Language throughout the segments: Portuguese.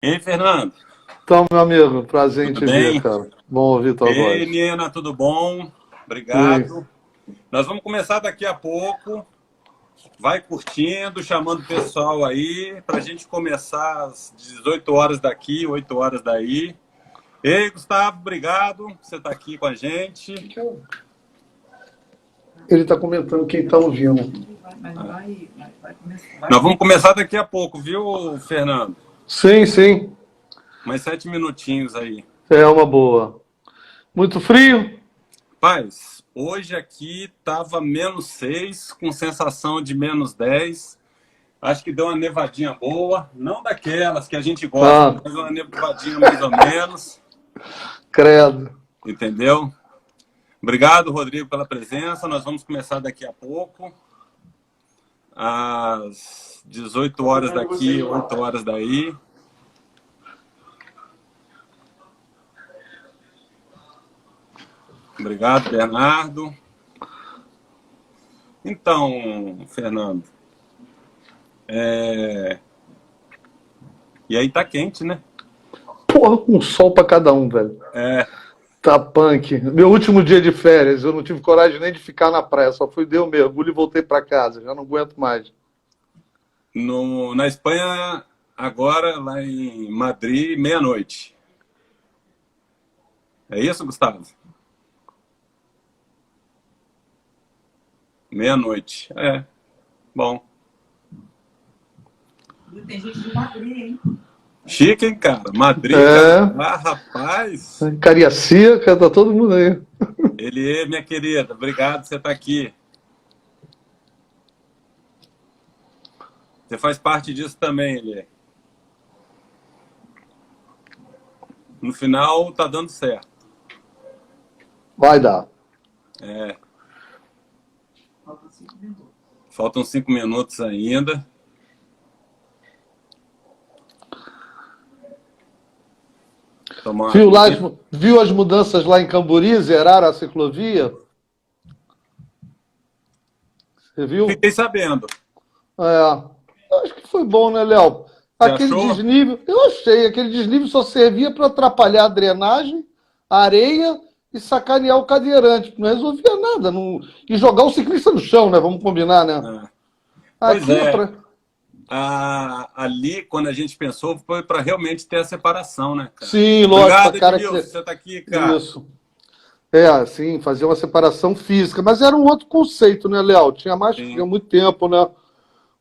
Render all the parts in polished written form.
E aí, Fernando, Então, meu amigo, prazer em tudo te ver, bem? cara. Bom ouvir tua Ei, voz. Nina, tudo bom? Sim. Obrigado. Nós vamos começar daqui a pouco. Vai curtindo, chamando o pessoal aí, para a gente começar às 18 horas daqui, 8 horas daí. Ei, Gustavo, obrigado por você estar aqui com a gente. Ele está comentando quem está ouvindo. Nós vamos começar daqui a pouco, viu, Fernando? Sim, sim. Mais 7 minutinhos aí. É uma boa. Muito frio? Paz, hoje aqui tava -6, com sensação de -10. Acho que deu uma nevadinha boa, não daquelas que a gente gosta, Ah, mas uma nevadinha mais ou menos, credo. entendeu? Obrigado, Rodrigo, pela presença. Nós vamos começar daqui a pouco, às 18 horas daqui, 8 horas daí. Obrigado, Bernardo. Então, Fernando, e aí tá quente, né? Porra, com sol pra cada um, velho. É, Tá punk. Meu último dia de férias, eu não tive coragem nem de ficar na praia, só fui dar um mergulho e voltei pra casa. Já não aguento mais. na Espanha, agora, lá em Madrid, meia-noite. É isso, Gustavo? Meia-noite. É, bom. Tem gente de Madrid, hein? Chique, hein, cara? Madrid, É, ah, rapaz. Cariacica, tá todo mundo aí. Ele, minha querida, obrigado por você estar aqui. Você faz parte disso também, Eli. No final, tá dando certo. Vai dar. É, Faltam 5 minutos. faltam 5 minutos ainda. Tomar uma Viu, lá, aguinha. viu as mudanças lá em Camburi? Zeraram a ciclovia? Você viu? Fiquei sabendo. É, acho que foi bom, né, Léo? Você Aquele achou? desnível, eu achei, aquele desnível só servia para atrapalhar a drenagem, a areia e sacanear o cadeirante. Não resolvia nada. Não... E jogar o ciclista no chão, né? Vamos combinar, né? É. Pois Aqui é é. pra... Ali, quando a gente pensou, foi para realmente ter a separação, né, cara? Sim, lógico, para Obrigado, cara Edmilson, que. você tá aqui, cara. Isso. É, sim, fazer uma separação física. Mas era um outro conceito, né, Léo? Tinha Sim. muito tempo, né?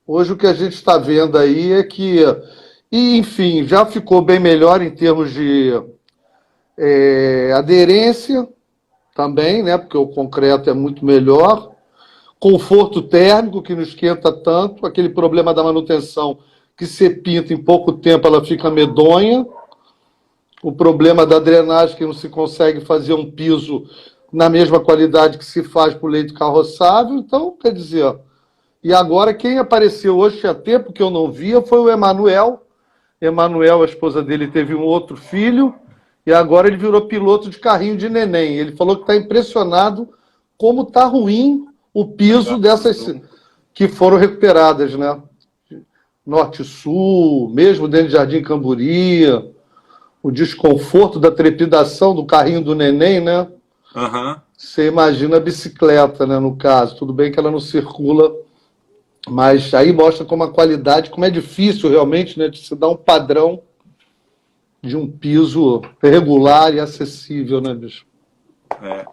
Hoje o que a gente está vendo aí é que. E, enfim, já ficou bem melhor em termos de aderência também, né? Porque o concreto é muito melhor. Conforto térmico, que não esquenta tanto. Aquele problema da manutenção, que você pinta em pouco tempo, ela fica medonha. O problema da drenagem, que não se consegue fazer um piso na mesma qualidade que se faz para o leito carroçável. Então, quer dizer, e agora quem apareceu hoje, tinha tempo que eu não via, foi o Emanuel. Emanuel, a esposa dele, teve um outro filho e agora ele virou piloto de carrinho de neném. Ele falou que está impressionado como está ruim o piso dessas que foram recuperadas, né? Norte e Sul, mesmo dentro de Jardim Camburi, o desconforto da trepidação do carrinho do neném, né? Aham. Você imagina a bicicleta, né, no caso. Tudo bem que ela não circula, mas aí mostra como a qualidade, como é difícil realmente, né, de se dar um padrão de um piso regular e acessível, né, bicho? É.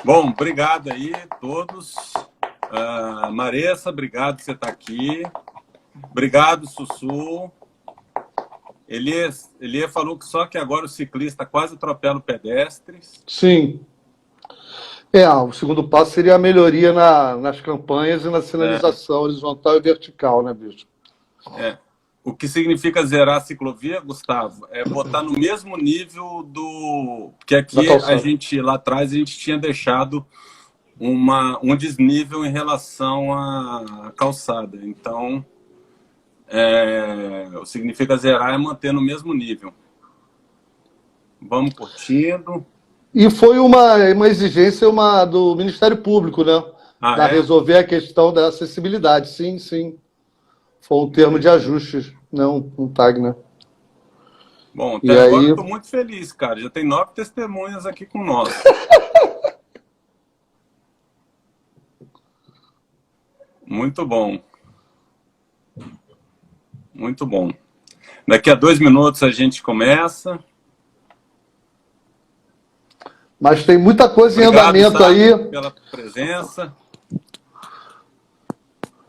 Bom, obrigado aí todos. Maressa, obrado por você estar aqui. Obrigado, Sussu. Elie falou que só que agora o ciclista quase atropela o pedestre. Sim. O segundo passo seria a melhoria nas campanhas e na sinalização horizontal e vertical, né, bicho? O que significa zerar a ciclovia, Gustavo, é botar no mesmo nível do... Porque aqui a gente, lá atrás, a gente tinha deixado um desnível em relação à calçada. Então, o que significa zerar é manter no mesmo nível. Vamos curtindo. E foi uma exigência do Ministério Público, né? Para resolver a questão da acessibilidade. Sim, sim. Foi um termo de ajuste, não um tag, né? Bom, E até agora aí... eu estou muito feliz, cara. Já tem 9 testemunhas aqui com nós. Muito bom. Muito bom. Daqui a 2 minutos a gente começa. Mas tem muita coisa em Obrigado, andamento Sami, aí. pela presença.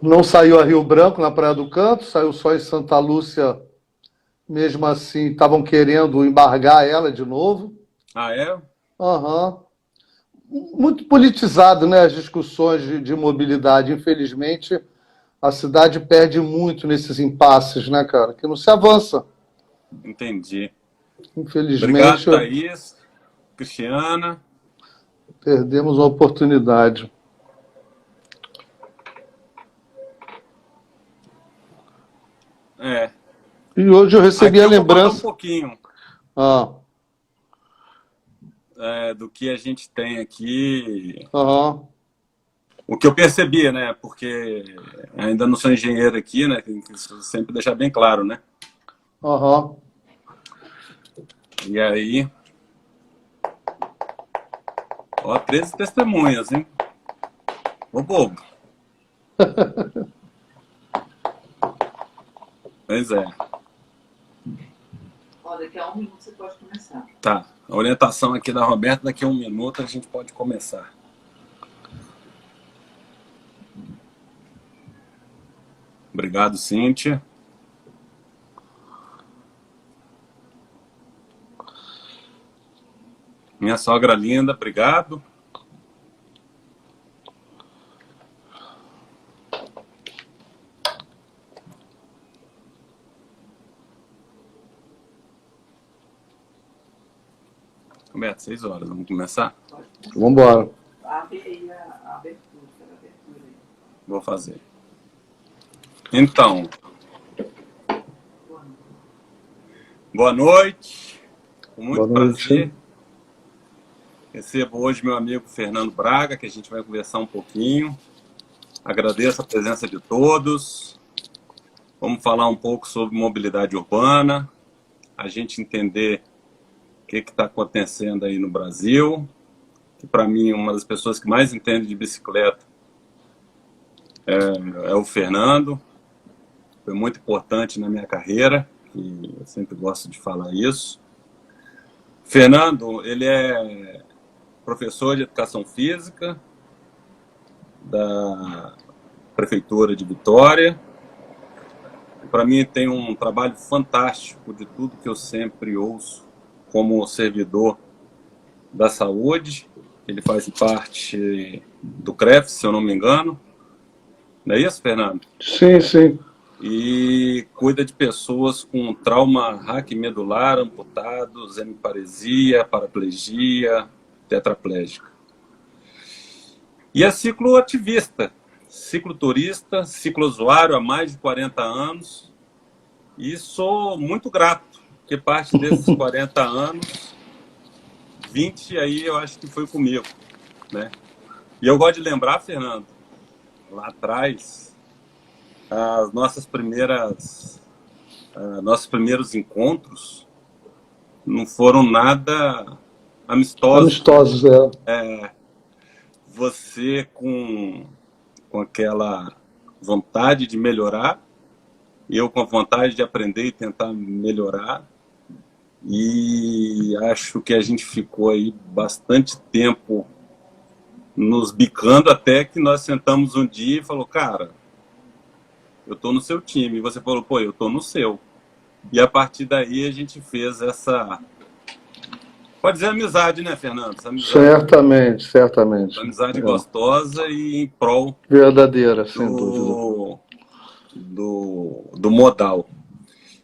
Não saiu a Rio Branco, na Praia do Canto, saiu só em Santa Lúcia. Mesmo assim, estavam querendo embargar ela de novo. Ah, é? Aham. Muito politizado, né, as discussões de mobilidade. Infelizmente, a cidade perde muito nesses impasses, né, cara? Que não se avança. Entendi. Obrigado, Infelizmente, Thaís, Cristiana. perdemos uma oportunidade. É. E hoje eu recebi Aqui a eu vou contar um lembrança. pouquinho Ah, do que a gente tem aqui. aham, O que eu percebi, né? Porque ainda não sou engenheiro aqui, né? Tem que sempre deixar bem claro, né? aham. E aí... Ó, 13 testemunhas, hein? Ô, bobo. Pois é. Ó, daqui a 1 minuto você pode começar. Tá. A orientação aqui da Roberta, daqui a 1 minuto a gente pode começar. Obrigado, Cíntia. Minha sogra linda, obrigado. Roberto, 6 horas, vamos começar? Vamos embora. Abre aí a abertura, a abertura aí. Vou fazer. Então, boa noite. Com muito Boa noite. prazer. Recebo hoje meu amigo Fernando Braga, que a gente vai conversar um pouquinho. Agradeço a presença de todos. Vamos falar um pouco sobre mobilidade urbana, a gente entender o que está acontecendo aí no Brasil, que para mim uma das pessoas que mais entende de bicicleta é o Fernando. Foi muito importante na minha carreira, e eu sempre gosto de falar isso. Fernando, ele é professor de educação física da Prefeitura de Vitória. Para mim tem um trabalho fantástico de tudo que eu sempre ouço como servidor da saúde. Ele faz parte do CREF, se eu não me engano. Não é isso, Fernando? Sim, sim. E cuida de pessoas com trauma raquimedular, amputados, hemiparesia, paraplegia, tetraplégica. E é cicloativista, cicloturista, ciclousuário há mais de 40 anos. E sou muito grato, porque parte desses 40 anos, 20 aí eu acho que foi comigo, né? E eu gosto de lembrar, Fernando, lá atrás, nossos primeiros encontros não foram nada amistosos. Amistosos, é. Você com aquela vontade de melhorar, e eu com a vontade de aprender e tentar melhorar. E acho que a gente ficou aí bastante tempo nos bicando, até que nós sentamos um dia e falou, cara, eu tô no seu time. E você falou, pô, eu tô no seu. E a partir daí a gente fez essa... Pode dizer amizade, né, Fernando? Essa amizade, Certamente, certamente. uma amizade gostosa e em prol verdadeira, sem dúvida. do modal.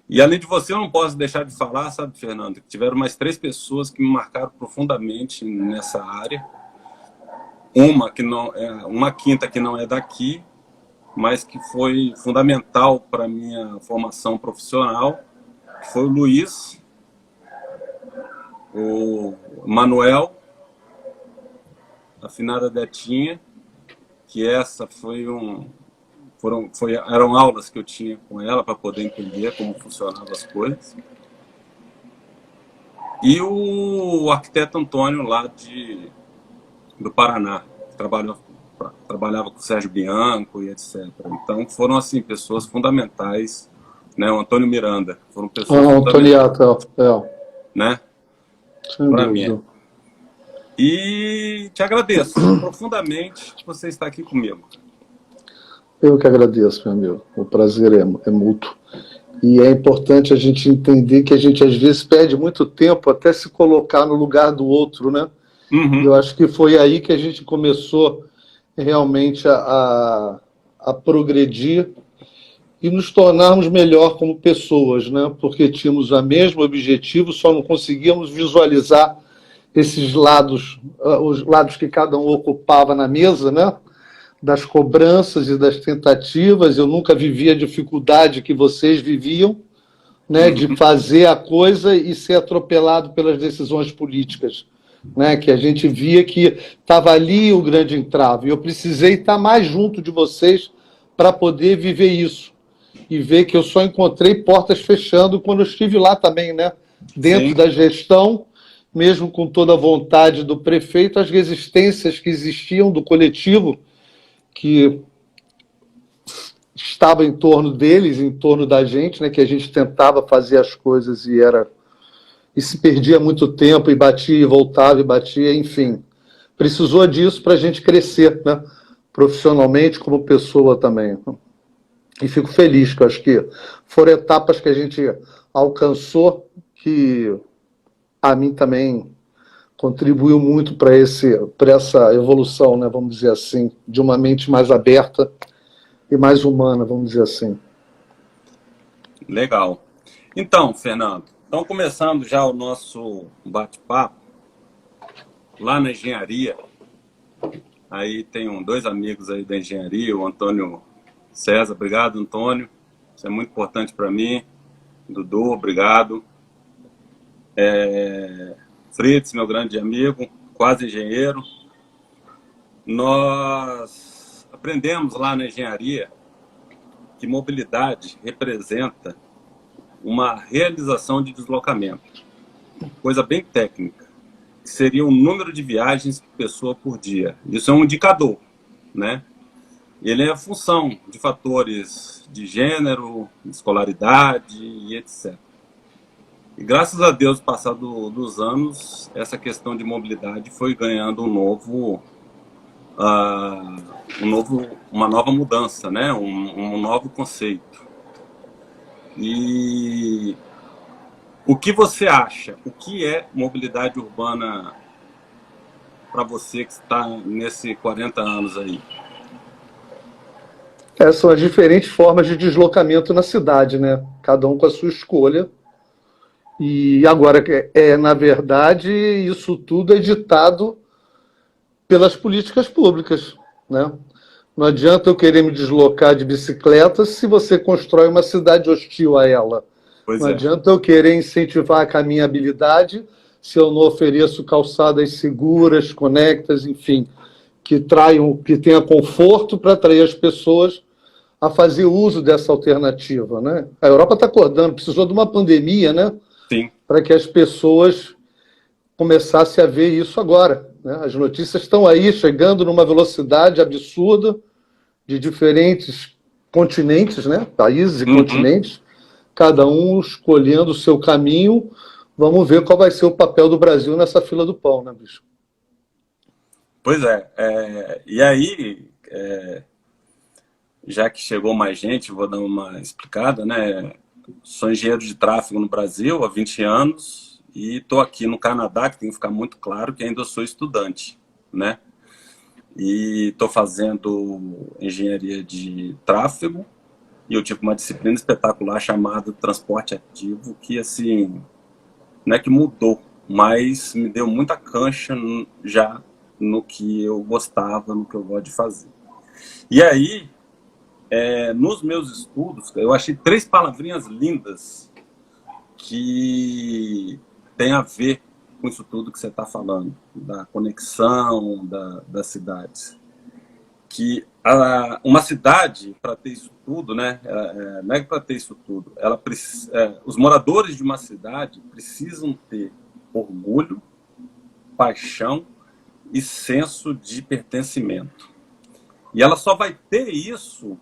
E além de você, eu não posso deixar de falar, sabe, Fernando, que tiveram mais 3 pessoas que me marcaram profundamente nessa área. Uma quinta que não é daqui, mas que foi fundamental para a minha formação profissional, que foi o Luiz, o Manuel, a finada Detinha, que essa eram aulas que eu tinha com ela para poder entender como funcionavam as coisas. e o arquiteto Antônio, lá do Paraná, que trabalhava com o Sérgio Bianco e etc. Então, foram, assim, pessoas fundamentais, né? O Antônio Miranda, foram pessoas fundamentais, né? Para mim. E te agradeço profundamente por você estar aqui comigo. Eu que agradeço, meu amigo. O prazer é mútuo. E é importante a gente entender que a gente, às vezes, perde muito tempo até se colocar no lugar do outro, né? Uhum. Eu acho que foi aí que a gente começou realmente a progredir e nos tornarmos melhor como pessoas, né? Porque tínhamos o mesmo objetivo, só não conseguíamos visualizar esses lados, os lados que cada um ocupava na mesa, né? Das cobranças e das tentativas. Eu nunca vivi a dificuldade que vocês viviam, né? De fazer a coisa e ser atropelado pelas decisões políticas, né? Que a gente via que estava ali o grande entrave. Eu precisei estar mais junto de vocês para poder viver isso. E ver que eu só encontrei portas fechando quando eu estive lá também, né? Dentro da gestão, mesmo com toda a vontade do prefeito, as resistências que existiam do coletivo, que estava em torno deles, em torno da gente, né? Que a gente tentava fazer as coisas e se perdia muito tempo, e batia, e voltava, e batia, enfim. Precisou disso para a gente crescer, né? Profissionalmente, como pessoa também. E fico feliz, que eu acho que foram etapas que a gente alcançou, que a mim também contribuiu muito para essa evolução, né, vamos dizer assim, de uma mente mais aberta e mais humana, vamos dizer assim. Legal. Então, Fernando, estamos começando já o nosso bate-papo lá na engenharia. Aí tem dois amigos aí da engenharia, o Antônio César. Obrigado, Antônio. Isso é muito importante para mim. Dudu, obrigado. Fritz, meu grande amigo, quase engenheiro. Nós aprendemos lá na engenharia que mobilidade representa uma realização de deslocamento, coisa bem técnica, que seria o número de viagens por pessoa por dia. Isso é um indicador, né? Ele é a função de fatores de gênero, escolaridade e etc. E graças a Deus, passado dos anos, essa questão de mobilidade foi ganhando uma nova mudança, né? Um novo conceito. E o que você acha? O que é mobilidade urbana para você que está nesses 40 anos aí? São as diferentes formas de deslocamento na cidade, né? Cada um com a sua escolha. E agora, na verdade, isso tudo é ditado pelas políticas públicas, né? Não adianta eu querer me deslocar de bicicleta se você constrói uma cidade hostil a ela. Não adianta eu querer incentivar a caminhabilidade se eu não ofereço calçadas seguras, conectas, enfim, que tenha conforto para atrair as pessoas a fazer uso dessa alternativa, né? A Europa está acordando, precisou de uma pandemia, né? Sim. Para que as pessoas começassem a ver isso agora, né? As notícias estão aí, chegando numa velocidade absurda, de diferentes continentes, né? Países e continentes, cada um escolhendo o seu caminho. Vamos ver qual vai ser o papel do Brasil nessa fila do pão, né, bicho? Pois e aí, já que chegou mais gente, vou dar uma explicada, né? Sou engenheiro de tráfego no Brasil há 20 anos e estou aqui no Canadá, que tem que ficar muito claro que ainda sou estudante, né? E estou fazendo engenharia de tráfego e eu tive uma disciplina espetacular chamada transporte ativo, que assim, não é que mudou, mas me deu muita cancha já no que eu gostava, no que eu gosto de fazer. E aí, nos meus estudos, eu achei 3 palavrinhas lindas que tem a ver com isso tudo que você está falando, da conexão das cidades. Que uma cidade, para ter isso tudo, né, não é para ter isso tudo, os moradores de uma cidade precisam ter orgulho, paixão e senso de pertencimento. E ela só vai ter isso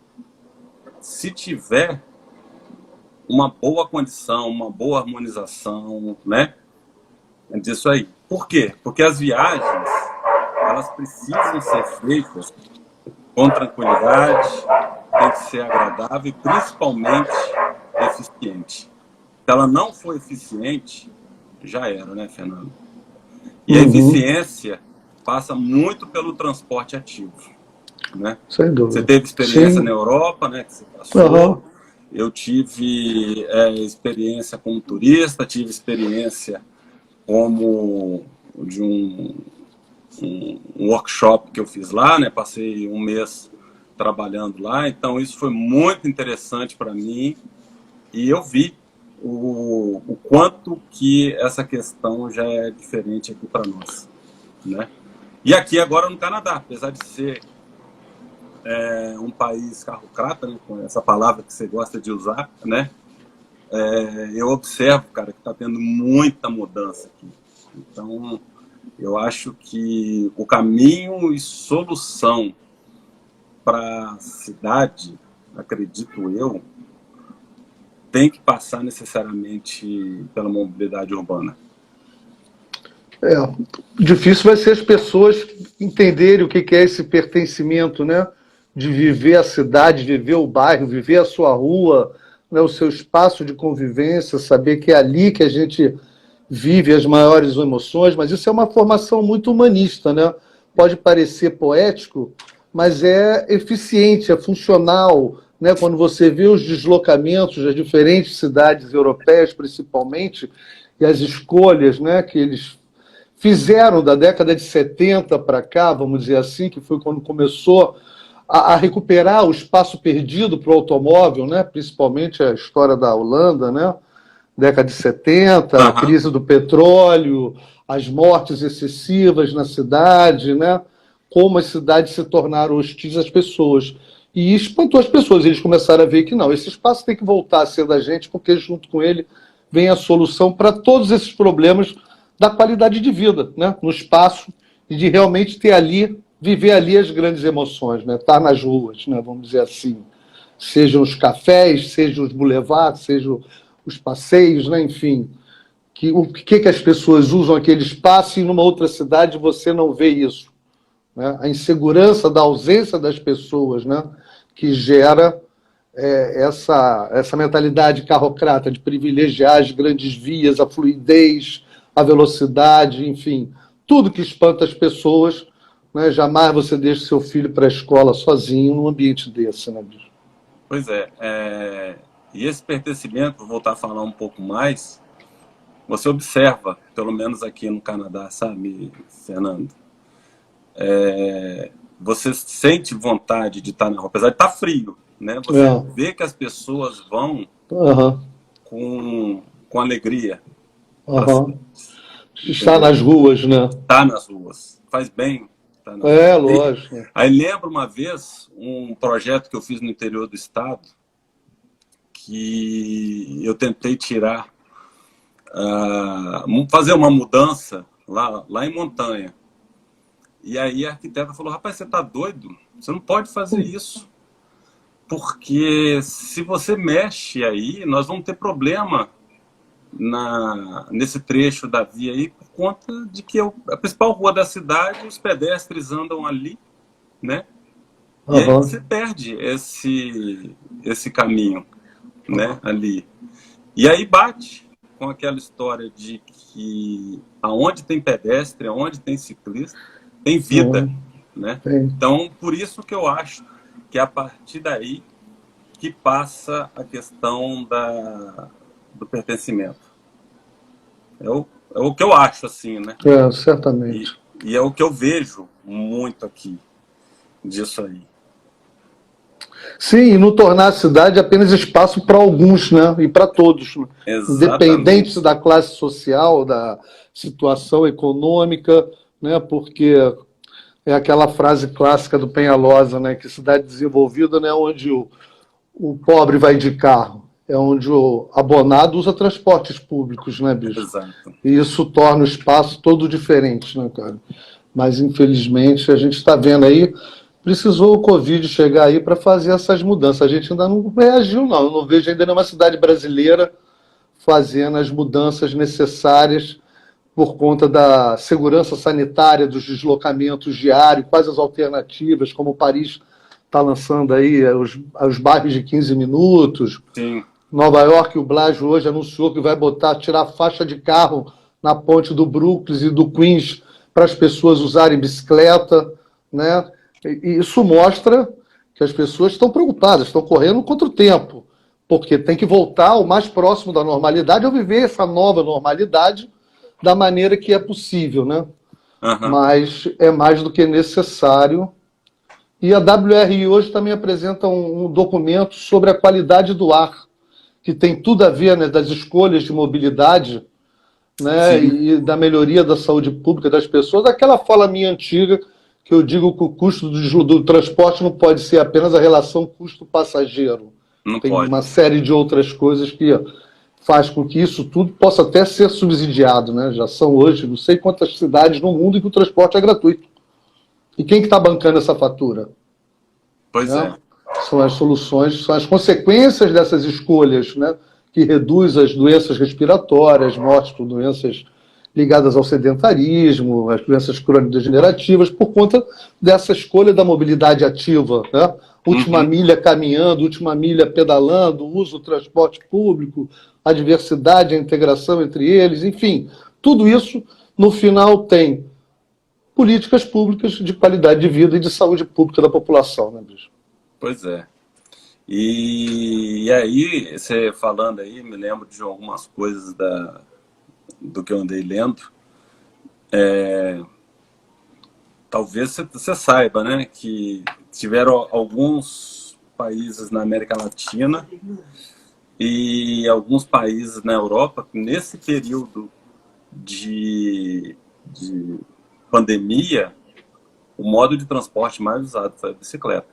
se tiver uma boa condição, uma boa harmonização, né, disso aí. Por quê? Porque as viagens, elas precisam ser feitas com tranquilidade, tem que ser agradável e principalmente eficiente. Se ela não for eficiente, já era, né, Fernando? E a eficiência passa muito pelo transporte ativo, né? Sem dúvida. Você teve experiência Sim. na Europa, né, que você passou. Uhum. Eu tive experiência como turista, tive experiência como de um workshop que eu fiz lá, né? Passei um mês trabalhando lá, então isso foi muito interessante para mim e eu vi o quanto que essa questão já é diferente aqui para nós, né? E aqui agora no Canadá, apesar de ser um país carrocrata, né, com essa palavra que você gosta de usar, né? Eu observo, cara, que está tendo muita mudança aqui. Então, eu acho que o caminho e solução para a cidade, acredito eu, tem que passar necessariamente pela mobilidade urbana. Difícil vai ser as pessoas entenderem o que é esse pertencimento, né? De viver a cidade, viver o bairro, viver a sua rua, né? O seu espaço de convivência, saber que é ali que a gente vive as maiores emoções, mas isso é uma formação muito humanista, né? Pode parecer poético, mas é eficiente, é funcional, né? Quando você vê os deslocamentos das diferentes cidades europeias, principalmente, e as escolhas, né, que eles fizeram da década de 70 para cá, vamos dizer assim, que foi quando começou a recuperar o espaço perdido para o automóvel, né? Principalmente a história da Holanda, né? Década de 70, a crise do petróleo, as mortes excessivas na cidade, né? Como as cidades se tornaram hostis às pessoas. E espantou as pessoas. Eles começaram a ver que não, esse espaço tem que voltar a ser da gente, porque junto com ele vem a solução para todos esses problemas da qualidade de vida, né? No espaço, e de realmente ter ali, viver ali as grandes emoções, né? Estar nas ruas, né? Vamos dizer assim. Sejam os cafés, sejam os boulevards, sejam os passeios, né? Enfim. O que as pessoas usam aquele espaço e numa outra cidade você não vê isso, né? A insegurança da ausência das pessoas, né? Que gera essa mentalidade carrocrata de privilegiar as grandes vias, a fluidez, a velocidade, enfim, tudo que espanta as pessoas, né? Jamais você deixa seu filho para a escola sozinho num ambiente desse, né? Pois e esse pertencimento, vou voltar a falar um pouco mais, você observa, pelo menos aqui no Canadá, sabe, Fernando? Você sente vontade de estar na rua, apesar de estar frio, né? Você vê que as pessoas vão com alegria. Está nas ruas, né? Está nas ruas. Faz bem. Tá nas ruas. Lógico. Aí lembro uma vez um projeto que eu fiz no interior do estado, que eu tentei tirar, fazer uma mudança lá em montanha. E aí a arquiteta falou, rapaz, você está doido? Você não pode fazer isso. Porque se você mexe aí, nós vamos ter problema nesse trecho da via aí, por conta de que a principal rua da cidade, os pedestres andam ali, né? E aí você perde esse caminho, né, ali. E aí bate com aquela história de que aonde tem pedestre, aonde tem ciclista, tem vida, né? Então, por isso que eu acho que é a partir daí que passa a questão do pertencimento. É o que eu acho, assim, né? Certamente. E é o que eu vejo muito aqui disso aí. Sim, e não tornar a cidade apenas espaço para alguns, né? E para todos. Né? Independente da classe social, da situação econômica, né? Porque é aquela frase clássica do Penhalosa, né? Que cidade desenvolvida não é onde o pobre vai de carro, é onde o abonado usa transportes públicos, né, bicho? Exato. E isso torna o espaço todo diferente, né, cara? Mas, infelizmente, a gente está vendo aí, precisou o Covid chegar aí para fazer essas mudanças. A gente ainda não reagiu, não. Eu não vejo ainda nenhuma cidade brasileira fazendo as mudanças necessárias por conta da segurança sanitária, dos deslocamentos diários, quais as alternativas, como Paris está lançando aí os bairros de 15 minutos. Sim. Nova York, o Blasio hoje anunciou que vai tirar faixa de carro na ponte do Brooklyn e do Queens para as pessoas usarem bicicleta, né? E isso mostra que as pessoas estão preocupadas, estão correndo contra o tempo, porque tem que voltar ao mais próximo da normalidade ou viver essa nova normalidade da maneira que é possível, né? Uhum. Mas é mais do que necessário. E a WRI hoje também apresenta um documento sobre a qualidade do ar, que tem tudo a ver, né, das escolhas de mobilidade, né, e da melhoria da saúde pública das pessoas. Aquela fala minha antiga, que eu digo que o custo do transporte não pode ser apenas a relação custo-passageiro. Não tem pode. uma série de outras coisas que faz com que isso tudo possa até ser subsidiado, né? Já são hoje não sei quantas cidades no mundo em que o transporte é gratuito. E quem que está bancando essa fatura? Pois né? é. São as soluções, são as consequências dessas escolhas, né? Que reduz as doenças respiratórias, mortes por doenças ligadas ao sedentarismo, as doenças crônico-degenerativas, por conta dessa escolha da mobilidade ativa, né? Última milha caminhando, última milha pedalando, uso do transporte público, a diversidade, a integração entre eles, enfim, tudo isso, no final, tem políticas públicas de qualidade de vida e de saúde pública da população, né, bicho? Pois é. E aí, você falando aí, me lembro de algumas coisas do que eu andei lendo. Talvez você saiba, né, que tiveram alguns países na América Latina e alguns países na Europa, nesse período de pandemia, o modo de transporte mais usado foi a bicicleta.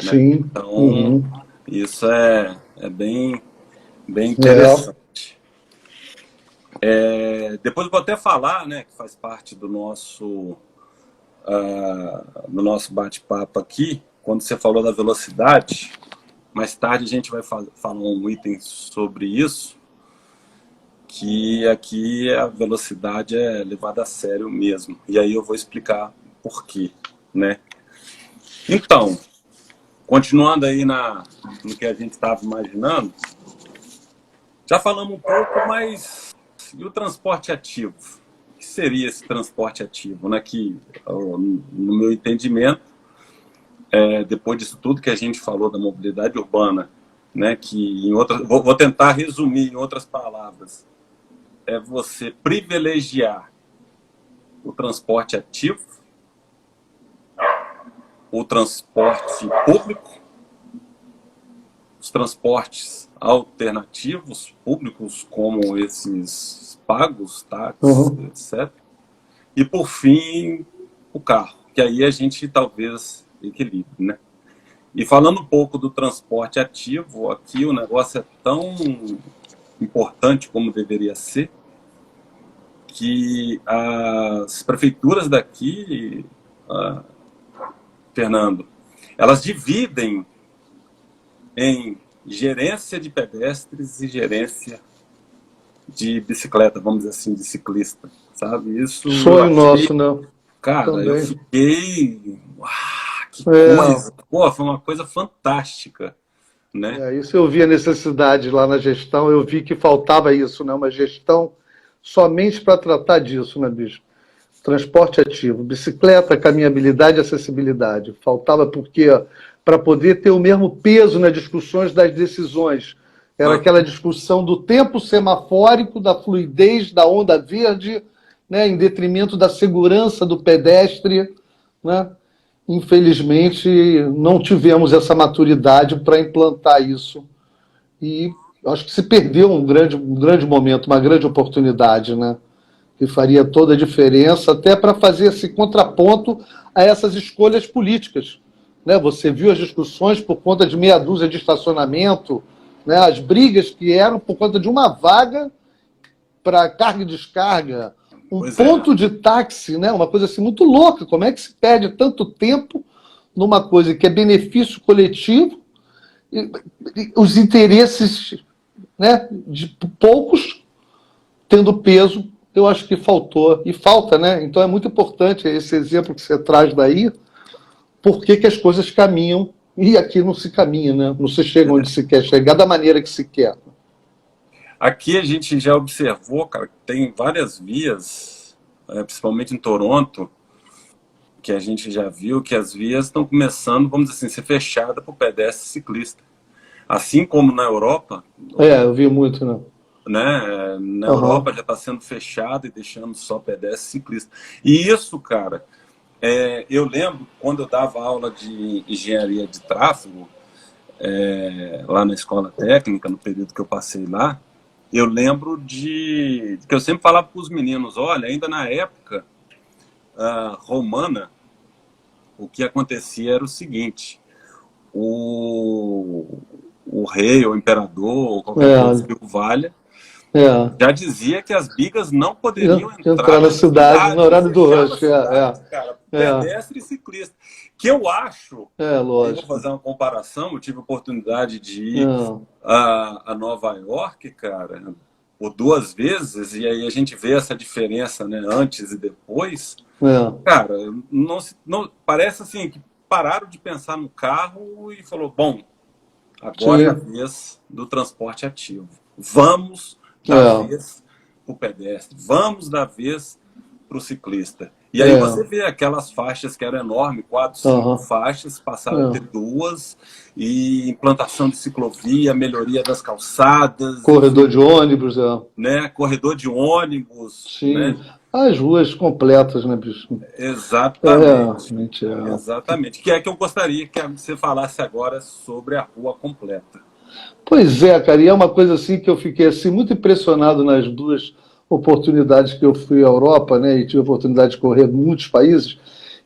Né? Sim. Então, isso é bem interessante. Depois eu vou até falar, né, que faz parte do nosso bate-papo aqui, quando você falou da velocidade. Mais tarde a gente vai falar um item sobre isso, que aqui a velocidade é levada a sério mesmo. E aí eu vou explicar por quê, né? Então, continuando aí no que a gente estava imaginando, já falamos um pouco, mas e o transporte ativo? O que seria esse transporte ativo? Né? Que, no meu entendimento, depois disso tudo que a gente falou da mobilidade urbana, né, que vou tentar resumir em outras palavras, é você privilegiar o transporte ativo, o transporte público, os transportes alternativos públicos, como esses pagos, táxis, etc. E, por fim, o carro, que aí a gente talvez equilibre, né? E falando um pouco do transporte ativo, aqui o negócio é tão importante como deveria ser, que as prefeituras daqui, Fernando, elas dividem em gerência de pedestres e gerência de bicicleta, vamos dizer assim, de ciclista, sabe? Isso sonho nosso, né? Cara, também. Eu fiquei... que coisa! Pô, foi uma coisa fantástica, né? Isso eu vi a necessidade lá na gestão, eu vi que faltava isso, né? Uma gestão somente para tratar disso, né, bicho? Transporte ativo, bicicleta, caminhabilidade e acessibilidade. Faltava porque, para poder ter o mesmo peso nas discussões das decisões, era aquela discussão do tempo semafórico, da fluidez, da onda verde, né, em detrimento da segurança do pedestre, né? Infelizmente, não tivemos essa maturidade para implantar isso. E acho que se perdeu um grande momento, uma grande oportunidade, né? Que faria toda a diferença, até para fazer esse contraponto a essas escolhas políticas. Né? Você viu as discussões por conta de meia dúzia de estacionamento, né? As brigas que eram por conta de uma vaga para carga e descarga, ponto de táxi, né? Uma coisa assim muito louca. Como é que se perde tanto tempo numa coisa que é benefício coletivo e os interesses, né, de poucos tendo peso? Eu acho que faltou, e falta, né? Então é muito importante esse exemplo que você traz daí, por que as coisas caminham e aqui não se caminha, né? Não se chega onde se quer chegar da maneira que se quer. Aqui a gente já observou, cara, que tem várias vias, principalmente em Toronto, que a gente já viu que as vias estão começando, vamos dizer assim, a ser fechadas para o pedestre e ciclista. Assim como na Europa. Eu vi muito, né? Na Europa já está sendo fechado e deixando só pedestre e ciclista. E isso, cara, eu lembro quando eu dava aula de engenharia de tráfego, lá na escola técnica, no período que eu passei lá, eu lembro que eu sempre falava para os meninos, olha, ainda na época romana, o que acontecia era o seguinte: o rei, o imperador, ou qualquer coisa que o valha, já dizia que as bigas não poderiam entrar na cidade no horário do rush. Cara, pedestre e ciclista. Que eu acho, lógico. Eu vou fazer uma comparação, eu tive a oportunidade de ir a Nova York, cara, por 2 vezes, e aí a gente vê essa diferença, né, antes e depois. Cara, não, parece assim que pararam de pensar no carro e falou, bom, agora é a vez do transporte ativo. Vamos dar vez para o pedestre, vamos dar vez para o ciclista. E aí você vê aquelas faixas que eram enormes, 4, 5 faixas, passaram a ter 2, e implantação de ciclovia, melhoria das calçadas. Corredor de ônibus, né? Corredor de ônibus. Sim. Né? As ruas completas, né, bicho? Exatamente. Exatamente. Que é que eu gostaria que você falasse agora sobre a rua completa. Pois é, cara, e é uma coisa assim que eu fiquei assim, muito impressionado nas 2 oportunidades que eu fui à Europa, né, e tive a oportunidade de correr em muitos países,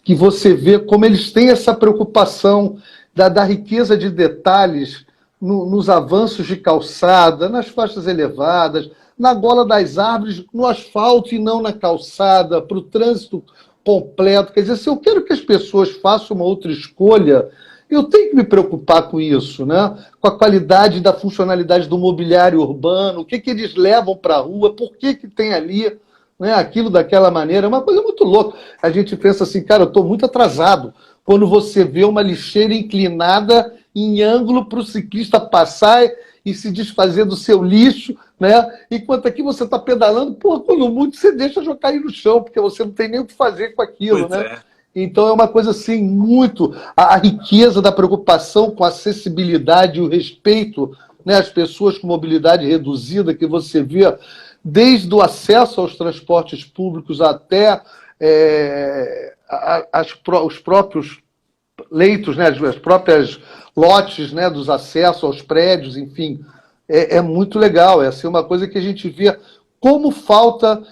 que você vê como eles têm essa preocupação da riqueza de detalhes nos avanços de calçada, nas faixas elevadas, na gola das árvores, no asfalto e não na calçada, para o trânsito completo. Quer dizer, se eu quero que as pessoas façam uma outra escolha, eu tenho que me preocupar com isso, né? Com a qualidade da funcionalidade do mobiliário urbano, o que eles levam para a rua, por que tem ali, né, aquilo daquela maneira. É uma coisa muito louca. A gente pensa assim, cara, eu estou muito atrasado. Quando você vê uma lixeira inclinada em ângulo para o ciclista passar e se desfazer do seu lixo, né? Enquanto aqui você está pedalando, quando muito você deixa já cair no chão, porque você não tem nem o que fazer com aquilo, né? Então é uma coisa assim, muito... A riqueza da preocupação com a acessibilidade e o respeito, né, às pessoas com mobilidade reduzida, que você vê desde o acesso aos transportes públicos até os próprios leitos, né, as próprias lotes, né, dos acessos aos prédios, enfim. É muito legal. É assim, uma coisa que a gente vê como falta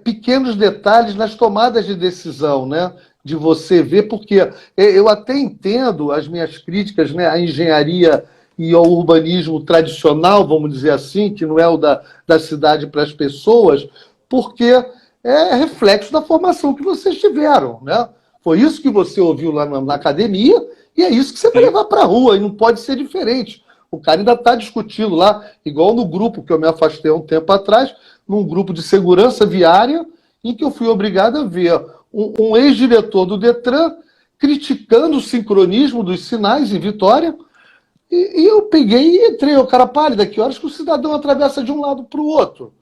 pequenos detalhes nas tomadas de decisão, né? De você ver, porque eu até entendo as minhas críticas, né, à engenharia e ao urbanismo tradicional, vamos dizer assim, que não é o da cidade para as pessoas, porque é reflexo da formação que vocês tiveram, né? Foi isso que você ouviu lá na academia e é isso que você vai levar para a rua, e não pode ser diferente. O cara ainda está discutindo lá, igual no grupo que eu me afastei há um tempo atrás, num grupo de segurança viária, em que eu fui obrigado a ver um ex-diretor do Detran criticando o sincronismo dos sinais em Vitória, e eu peguei e entrei. O cara, pálida, que horas que o cidadão atravessa de um lado para o outro?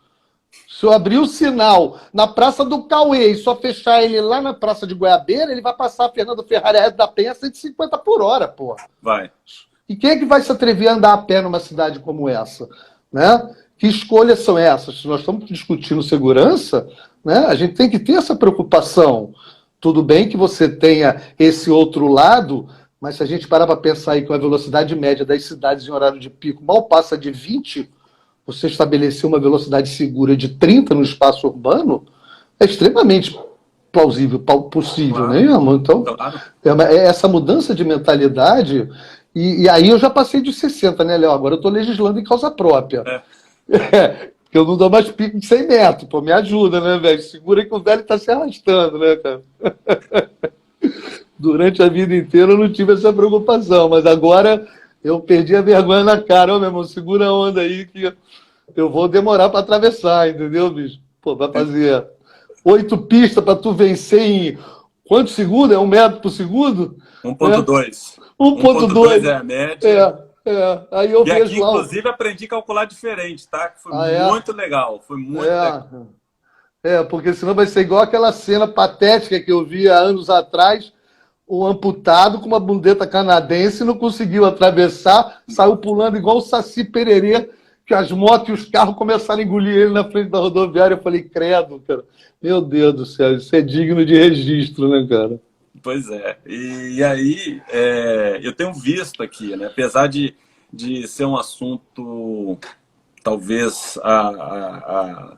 Se eu abrir o sinal na Praça do Cauê e só fechar ele lá na Praça de Goiabeira, ele vai passar a Fernando Ferrari da Penha a 150 por hora, porra. Vai. E quem é que vai se atrever a andar a pé numa cidade como essa? Né? Que escolhas são essas? Se nós estamos discutindo segurança, né, a gente tem que ter essa preocupação. Tudo bem que você tenha esse outro lado, mas se a gente parar para pensar aí que a velocidade média das cidades em horário de pico mal passa de 20, você estabelecer uma velocidade segura de 30 no espaço urbano é extremamente plausível, possível, claro. Né, irmão? Então, claro. Essa mudança de mentalidade, E aí eu já passei de 60, né, Léo? Agora eu tô legislando em causa própria. Que eu não dou mais pico de 100 metros. Pô, me ajuda, né, velho? Segura que o velho tá se arrastando, né, cara? Durante a vida inteira eu não tive essa preocupação, mas agora eu perdi a vergonha na cara. Ô, meu irmão, segura a onda aí que eu vou demorar para atravessar, entendeu, bicho? Pô, vai fazer 8 pistas para tu vencer em quantos segundos? É 1 metro por segundo? 1.2. 1.2 é a média. Aí eu E vejo aqui, lá. inclusive, aprendi a calcular diferente, tá? Que foi muito legal. Foi muito legal. Porque senão vai ser igual aquela cena patética que eu vi há anos atrás, um amputado com uma bundeta canadense não conseguiu atravessar, saiu pulando igual o Saci Pererê, que as motos e os carros começaram a engolir ele na frente da rodoviária. Eu falei, credo, cara. Meu Deus do céu, isso é digno de registro, né, cara? Pois é. E aí, eu tenho visto aqui, né? Apesar de ser um assunto, talvez, a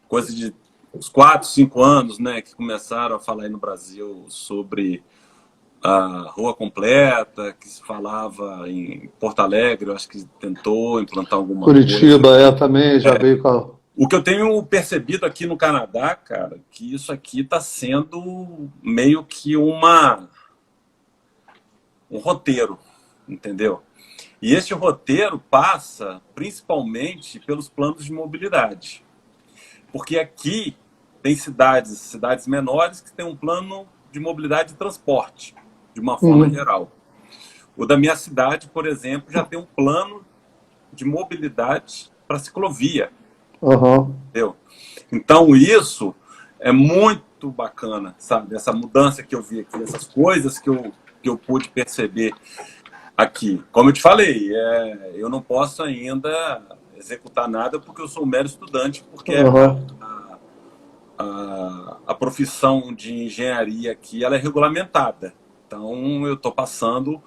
coisa de uns 4, 5 anos, né? Que começaram a falar aí no Brasil sobre a rua completa, que se falava em Porto Alegre, eu acho que tentou implantar alguma Curitiba, coisa. também já veio com a... O que eu tenho percebido aqui no Canadá, cara, que isso aqui está sendo meio que um roteiro, entendeu? E esse roteiro passa principalmente pelos planos de mobilidade. Porque aqui tem cidades menores que têm um plano de mobilidade de transporte, de uma forma geral. O da minha cidade, por exemplo, já tem um plano de mobilidade para ciclovia. Entendeu? Então, isso é muito bacana, sabe? Essa mudança que eu vi aqui, essas coisas que eu pude perceber aqui. Como eu te falei, eu não posso ainda executar nada porque eu sou um mero estudante, porque a profissão de engenharia aqui ela é regulamentada. Então, eu estou passando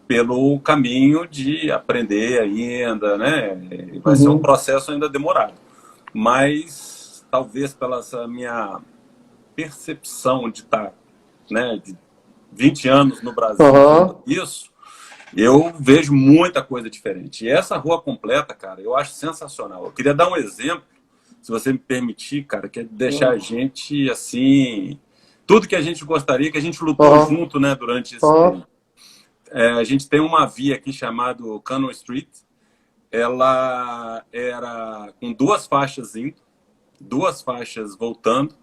pelo caminho de aprender ainda, né? Vai ser um processo ainda demorado. Mas, talvez pela essa minha percepção de estar, né, de 20 anos no Brasil, eu vejo muita coisa diferente. E essa rua completa, cara, eu acho sensacional. Eu queria dar um exemplo, se você me permitir, cara, que é deixar a gente, assim, tudo que a gente gostaria, que a gente lutou junto, né, durante esse tempo. A gente tem uma via aqui chamada Cannon Street. Ela era com 2 faixas indo, 2 faixas voltando.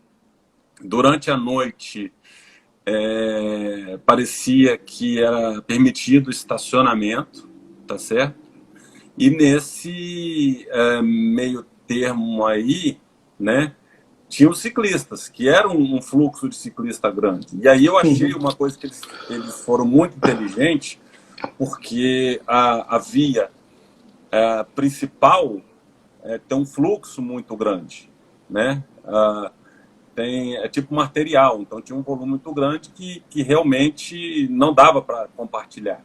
Durante a noite, parecia que era permitido estacionamento, tá certo? E nesse meio termo aí, né, tinha os ciclistas, que era um fluxo de ciclista grande. E aí eu achei uma coisa que eles foram muito inteligentes, porque a via principal tem um fluxo muito grande, né? É tipo um arterial, então tinha um volume muito grande que realmente não dava para compartilhar.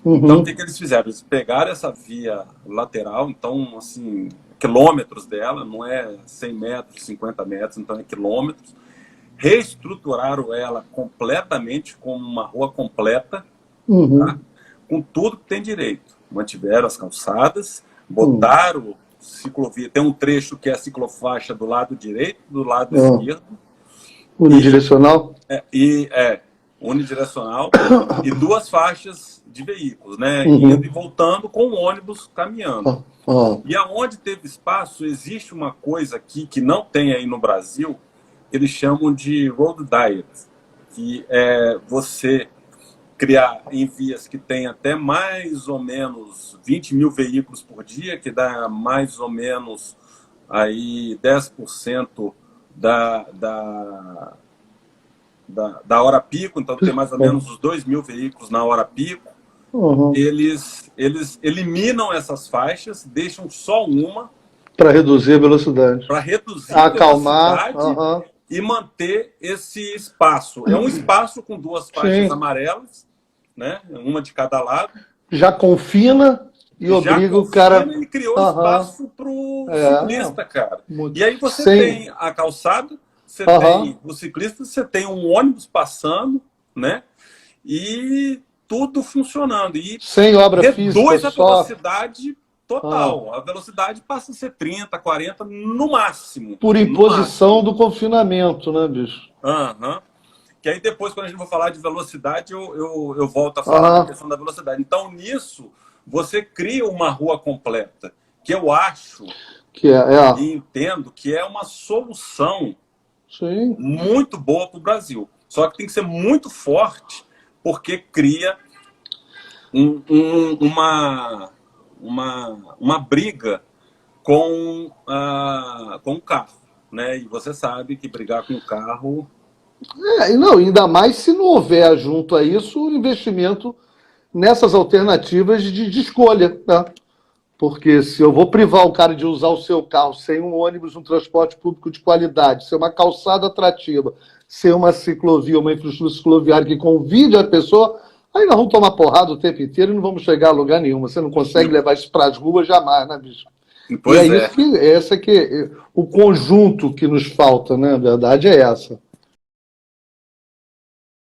Então o que eles fizeram? Eles pegaram essa via lateral, então assim, quilômetros dela, não é 100 metros, 50 metros, então é quilômetros, reestruturaram ela completamente como uma rua completa, tá? Com tudo que tem direito. Mantiveram as calçadas, botaram ciclovia. Tem um trecho que é a ciclofaixa do lado direito, do lado esquerdo. Unidirecional? Unidirecional. E 2 faixas de veículos, né? Indo e voltando com o ônibus caminhando. E aonde teve espaço, existe uma coisa aqui que não tem aí no Brasil, que eles chamam de road diet, que é você criar em vias que tem até mais ou menos 20 mil veículos por dia, que dá mais ou menos aí 10% da hora pico, então tem mais ou menos os 2 mil veículos na hora pico. Eles eliminam essas faixas, deixam só uma. Para reduzir a velocidade. Para reduzir acalmar, a velocidade e manter esse espaço. É um espaço com 2 faixas amarelas, né? Uma de cada lado. Já confina e obriga o cara... E criou espaço para o ciclista, cara. E aí você tem a calçada, você tem o ciclista, você tem um ônibus passando, né? E tudo funcionando. E sem obra física, reduz a só... velocidade total. A velocidade passa a ser 30, 40 no máximo. Por imposição do confinamento, né, bicho? Aham. Que aí depois, quando a gente for falar de velocidade, eu volto a falar da questão da velocidade. Então, nisso, você cria uma rua completa, que eu acho e entendo que é uma solução muito boa para o Brasil. Só que tem que ser muito forte, porque cria uma briga com o carro, né? E você sabe que brigar com o carro... Não, ainda mais se não houver junto a isso o investimento nessas alternativas de escolha, né? Porque se eu vou privar o cara de usar o seu carro sem um ônibus, um transporte público de qualidade, sem uma calçada atrativa, sem uma ciclovia, uma infraestrutura cicloviária que convide a pessoa, aí nós vamos tomar porrada o tempo inteiro e não vamos chegar a lugar nenhum. Você não consegue levar isso para as ruas jamais, né, bicho? Pois e é isso que o conjunto que nos falta, né? A verdade é essa.